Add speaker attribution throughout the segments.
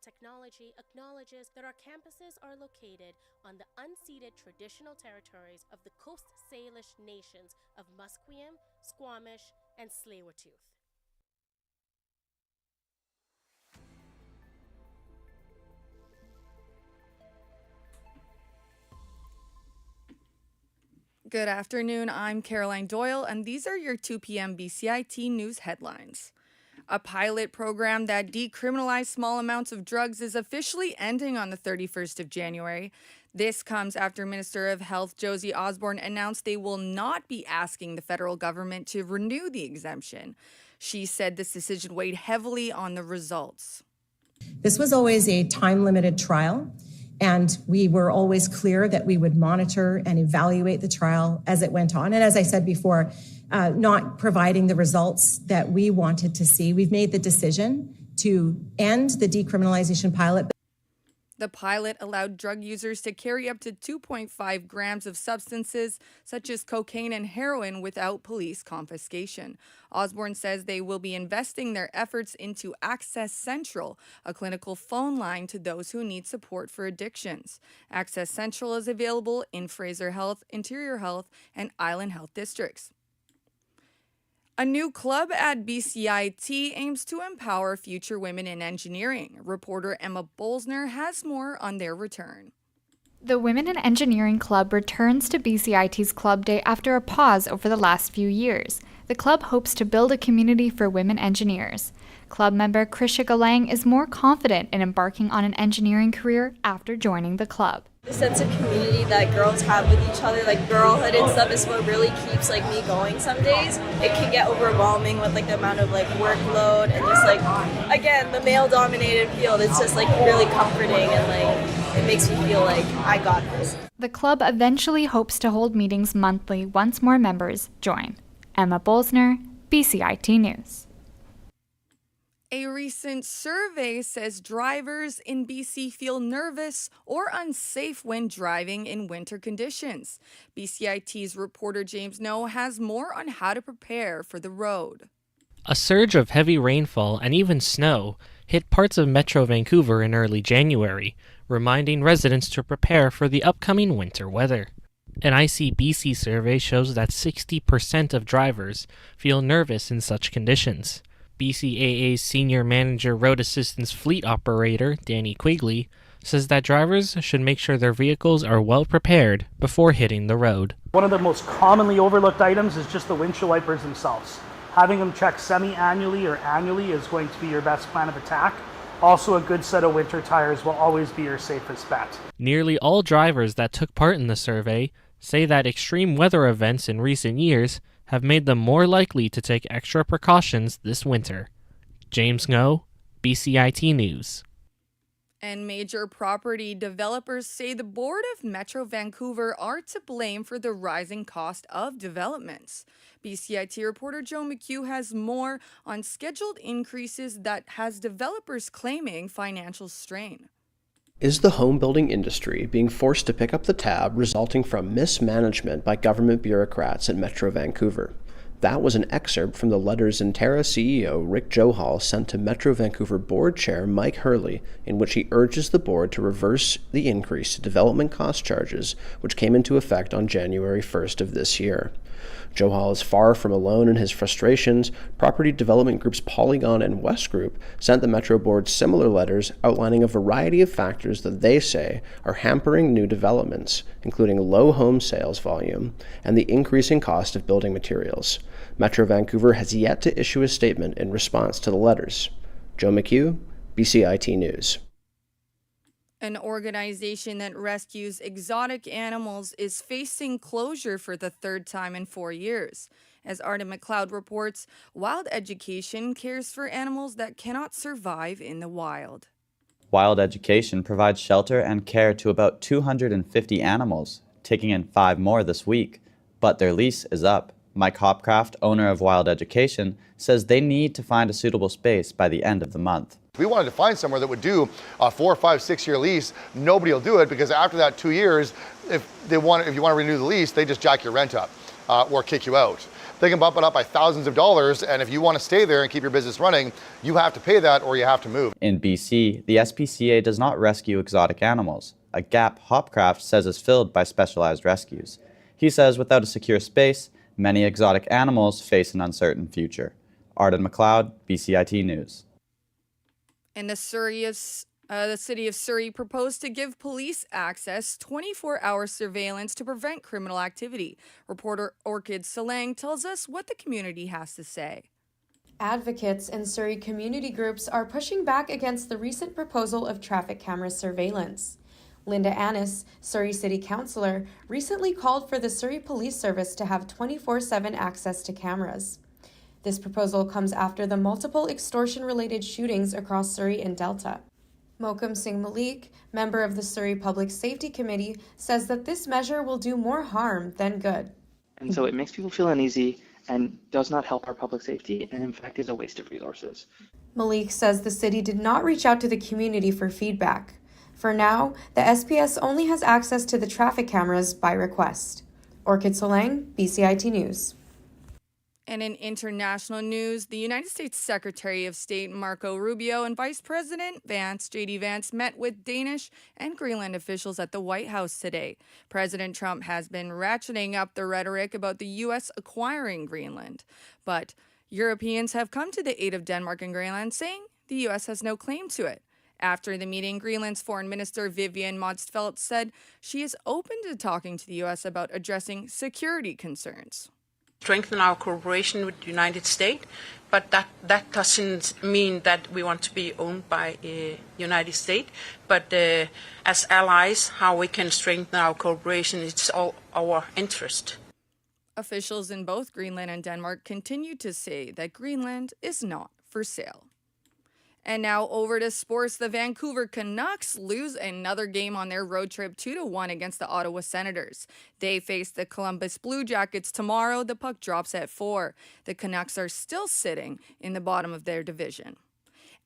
Speaker 1: technology acknowledges that our campuses are located on the unceded traditional territories of the Coast Salish nations of Musqueam, Squamish, and Tsleil-Waututh.
Speaker 2: Good afternoon, I'm Caroline Doyle, and these are your 2 p.m. BCIT news headlines. A pilot program that decriminalized small amounts of drugs is officially ending on the 31st of January. This comes after Minister of Health Josie Osborne announced they will not be asking the federal government to renew the exemption. She said this decision weighed heavily on the results.
Speaker 3: This was always a time-limited trial, and we were always clear that we would monitor and evaluate the trial as it went on. And as I said before, not providing the results that we wanted to see, we've made the decision to end the decriminalization pilot.
Speaker 2: The pilot allowed drug users to carry up to 2.5 grams of substances such as cocaine and heroin without police confiscation. Osborne says they will be investing their efforts into Access Central, a clinical phone line to those who need support for addictions. Access Central is available in Fraser Health, Interior Health, and Island Health districts. A new club at BCIT aims to empower future women in engineering. Reporter Emma Bolsner has more on their return.
Speaker 4: The Women in Engineering Club returns to BCIT's Club Day after a pause over the last few years. The club hopes to build a community for women engineers. Club member Krisha Galang is more confident in embarking on an engineering career after joining the club.
Speaker 5: The sense of community that girls have with each other, like girlhood and stuff, is what really keeps like me going some days. It can get overwhelming with like the amount of like workload and just like, again, the male-dominated field. It's just like really comforting and like it makes me feel like I got this.
Speaker 4: The club eventually hopes to hold meetings monthly once more members join. Emma Bolsner, BCIT News.
Speaker 2: A recent survey says drivers in BC feel nervous or unsafe when driving in winter conditions. BCIT's reporter James Noe has more on how to prepare for the road.
Speaker 6: A surge of heavy rainfall and even snow hit parts of Metro Vancouver in early January, reminding residents to prepare for the upcoming winter weather. An ICBC survey shows that 60% of drivers feel nervous in such conditions. BCAA's Senior Manager Road Assistance Fleet Operator, Danny Quigley, says that drivers should make sure their vehicles are well prepared before hitting the road.
Speaker 7: One of the most commonly overlooked items is just the windshield wipers themselves. Having them checked semi-annually or annually is going to be your best plan of attack. Also, a good set of winter tires will always be your safest bet.
Speaker 6: Nearly all drivers that took part in the survey say that extreme weather events in recent years have made them more likely to take extra precautions this winter. James Ngo, BCIT News.
Speaker 2: And major property developers say the Board of Metro Vancouver are to blame for the rising cost of developments. BCIT reporter Joe McHugh has more on scheduled increases that has developers claiming financial strain.
Speaker 8: Is the home building industry being forced to pick up the tab resulting from mismanagement by government bureaucrats at Metro Vancouver? That was an excerpt from the letters Intera CEO Rick Johal sent to Metro Vancouver Board Chair Mike Hurley, in which he urges the board to reverse the increase to development cost charges, which came into effect on January 1st of this year. Johal is far from alone in his frustrations. Property development groups Polygon and West Group sent the Metro Board similar letters outlining a variety of factors that they say are hampering new developments, including low home sales volume and the increasing cost of building materials. Metro Vancouver has yet to issue a statement in response to the letters. Joe McHugh, BCIT News.
Speaker 2: An organization that rescues exotic animals is facing closure for the third time in 4 years. As Arden McLeod reports, Wild Education cares for animals that cannot survive in the wild.
Speaker 9: Wild Education provides shelter and care to about 250 animals, taking in 5 more this week, but their lease is up. Mike Hopcraft, owner of Wild Education, says they need to find a suitable space by the end of the month.
Speaker 10: We wanted to find somewhere that would do a 4, 5, 6 year lease. Nobody will do it because after that 2 years, if you want to renew the lease, they just jack your rent up or kick you out. they can bump it up by thousands of dollars. And if you want to stay there and keep your business running, you have to pay that or you have to move.
Speaker 9: In BC, the SPCA does not rescue exotic animals, a gap Hopcraft says is filled by specialized rescues. He says without a secure space, many exotic animals face an uncertain future. Arden McLeod, BCIT News.
Speaker 2: And the city of Surrey proposed to give police access 24-hour surveillance to prevent criminal activity. Reporter Orchid Salang tells us what the community has to say.
Speaker 11: Advocates and Surrey community groups are pushing back against the recent proposal of traffic camera surveillance. Linda Annis, Surrey City Councillor, recently called for the Surrey Police Service to have 24/7 access to cameras. This proposal comes after the multiple extortion-related shootings across Surrey and Delta. Mokam Singh Malik, member of the Surrey Public Safety Committee, says that this measure will do more harm than good.
Speaker 12: And so it makes people feel uneasy and does not help our public safety, and in fact is a waste of resources.
Speaker 11: Malik says the city did not reach out to the community for feedback. For now, the SPS only has access to the traffic cameras by request. Orchid Solang, BCIT News.
Speaker 2: And in international news, the United States Secretary of State Marco Rubio and Vice President J.D. Vance met with Danish and Greenland officials at the White House today. President Trump has been ratcheting up the rhetoric about the U.S. acquiring Greenland. But Europeans have come to the aid of Denmark and Greenland, saying the U.S. has no claim to it. After the meeting, Greenland's Foreign Minister Vivian Modsfeldt said she is open to talking to the U.S. about addressing security concerns.
Speaker 13: Strengthen our cooperation with the United States, but that doesn't mean that we want to be owned by the United States. But as allies, how we can strengthen our cooperation, it's all our interest.
Speaker 2: Officials in both Greenland and Denmark continue to say that Greenland is not for sale. And now over to sports. The Vancouver Canucks lose another game on their road trip 2-1 against the Ottawa Senators. They face the Columbus Blue Jackets tomorrow. The puck drops at 4. The Canucks are still sitting in the bottom of their division.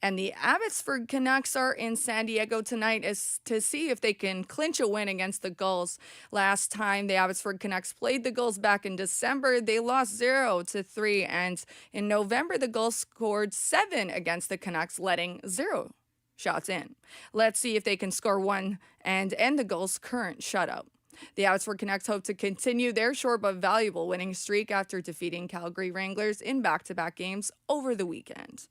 Speaker 2: And the Abbotsford Canucks are in San Diego tonight to see if they can clinch a win against the Gulls. Last time the Abbotsford Canucks played the Gulls back in December, they lost 0-3. And in November, the Gulls scored 7 against the Canucks, letting 0 shots in. Let's see if they can score 1 and end the Gulls' current shutout. The Abbotsford Canucks hope to continue their short but valuable winning streak after defeating Calgary Wranglers in back-to-back games over the weekend.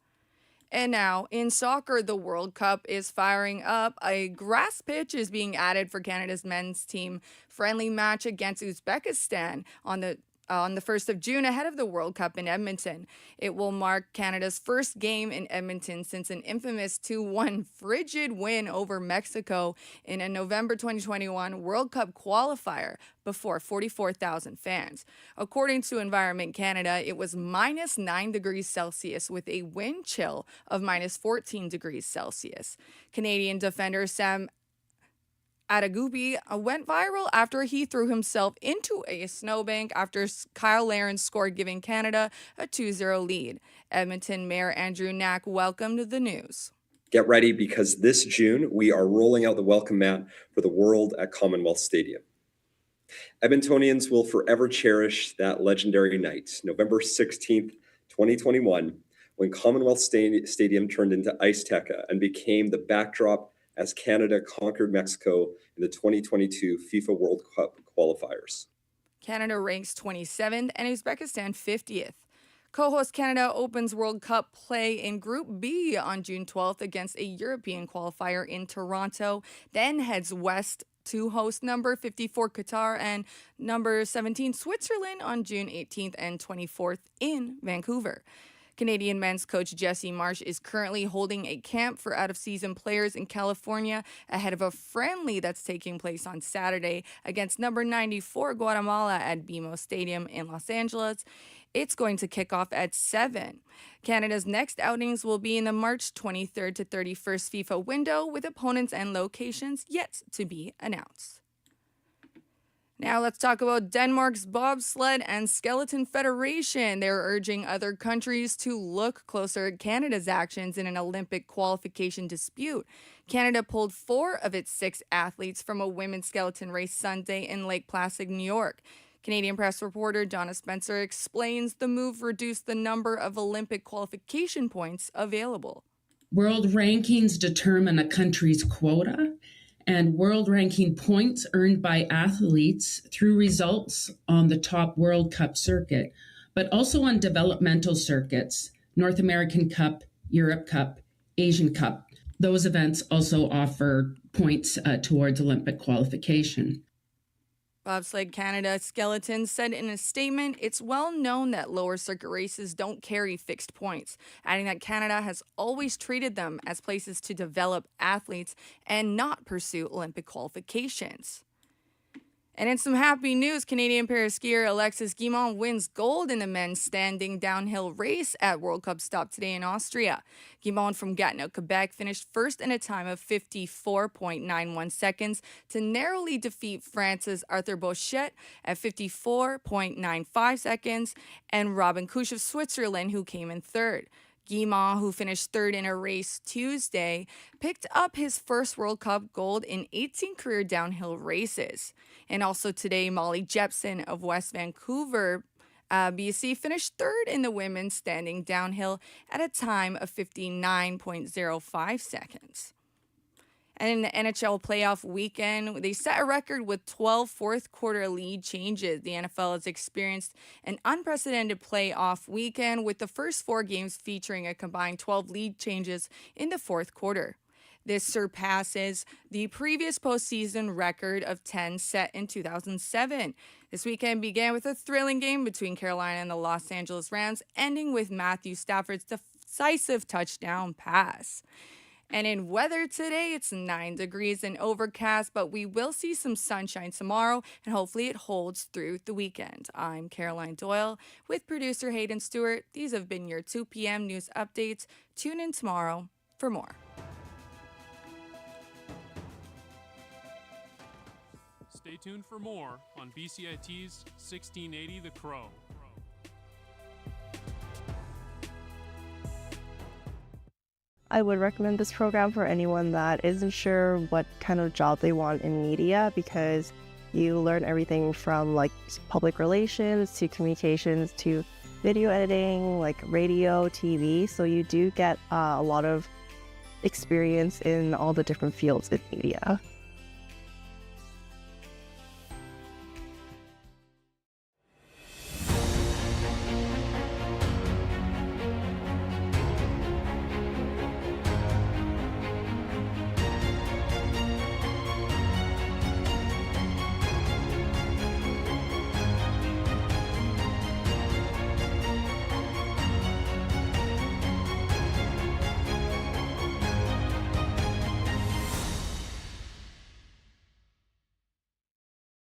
Speaker 2: And now, in soccer, the World Cup is firing up. A grass pitch is being added for Canada's men's team friendly match against Uzbekistan on the 1st of June ahead of the World Cup in Edmonton. It will mark Canada's first game in Edmonton since an infamous 2-1 frigid win over Mexico in a November 2021 World Cup qualifier before 44,000 fans. According to Environment Canada, it was minus 9 degrees Celsius with a wind chill of minus 14 degrees Celsius. Canadian defender Sam Adagubi went viral after he threw himself into a snowbank after Kyle Larin scored, giving Canada a 2-0 lead. Edmonton Mayor Andrew Knack welcomed the news.
Speaker 14: Get ready, because this June we are rolling out the welcome mat for the World at Commonwealth Stadium. Edmontonians will forever cherish that legendary night, November 16th, 2021, when Commonwealth Stadium turned into Ice-Teca and became the backdrop as Canada conquered Mexico in the 2022 FIFA World Cup qualifiers.
Speaker 2: Canada ranks 27th and Uzbekistan 50th. Co-host Canada opens World Cup play in Group B on June 12th against a European qualifier in Toronto, then heads west to host number 54 Qatar and number 17 Switzerland on June 18th and 24th in Vancouver. Canadian men's coach Jesse Marsh is currently holding a camp for out-of-season players in California ahead of a friendly that's taking place on Saturday against number 94 Guatemala at BMO Stadium in Los Angeles. It's going to kick off at 7. Canada's next outings will be in the March 23rd to 31st FIFA window, with opponents and locations yet to be announced. Now let's talk about Denmark's Bobsled and Skeleton Federation. They're urging other countries to look closer at Canada's actions in an Olympic qualification dispute. Canada pulled 4 of its 6 athletes from a women's skeleton race Sunday in Lake Placid, New York. Canadian Press reporter Donna Spencer explains the move reduced the number of Olympic qualification points available.
Speaker 15: World rankings determine a country's quota, and world ranking points earned by athletes through results on the top World Cup circuit, but also on developmental circuits, North American Cup, Europe Cup, Asian Cup. Those events also offer points towards Olympic qualification.
Speaker 2: Bobsled Canada Skeletons said in a statement, it's well known that lower circuit races don't carry fixed points, adding that Canada has always treated them as places to develop athletes and not pursue Olympic qualifications. And in some happy news, Canadian paraskier Alexis Guimond wins gold in the men's standing downhill race at World Cup stop today in Austria. Guimond from Gatineau, Quebec finished first in a time of 54.91 seconds to narrowly defeat France's Arthur Bochet at 54.95 seconds and Robin Kusch of Switzerland, who came in third. Guimond, who finished third in a race Tuesday, picked up his first World Cup gold in 18 career downhill races. And also today, Molly Jepson of West Vancouver, BC, finished third in the women's standing downhill at a time of 59.05 seconds. And in the NHL playoff weekend, they set a record with 12 fourth-quarter lead changes. The NFL has experienced an unprecedented playoff weekend with the first 4 games featuring a combined 12 lead changes in the fourth quarter. This surpasses the previous postseason record of 10 set in 2007. This weekend began with a thrilling game between Carolina and the Los Angeles Rams, ending with Matthew Stafford's decisive touchdown pass. And in weather today, it's 9 degrees and overcast, but we will see some sunshine tomorrow, and hopefully it holds through the weekend. I'm Caroline Doyle with producer Hayden Stewart. These have been your 2 p.m. news updates. Tune in tomorrow for more.
Speaker 16: Stay tuned for more on BCIT's 1680 The Crow.
Speaker 17: I would recommend this program for anyone that isn't sure what kind of job they want in media, because you learn everything from like public relations to communications to video editing, like radio, TV. So you do get a lot of experience in all the different fields in media.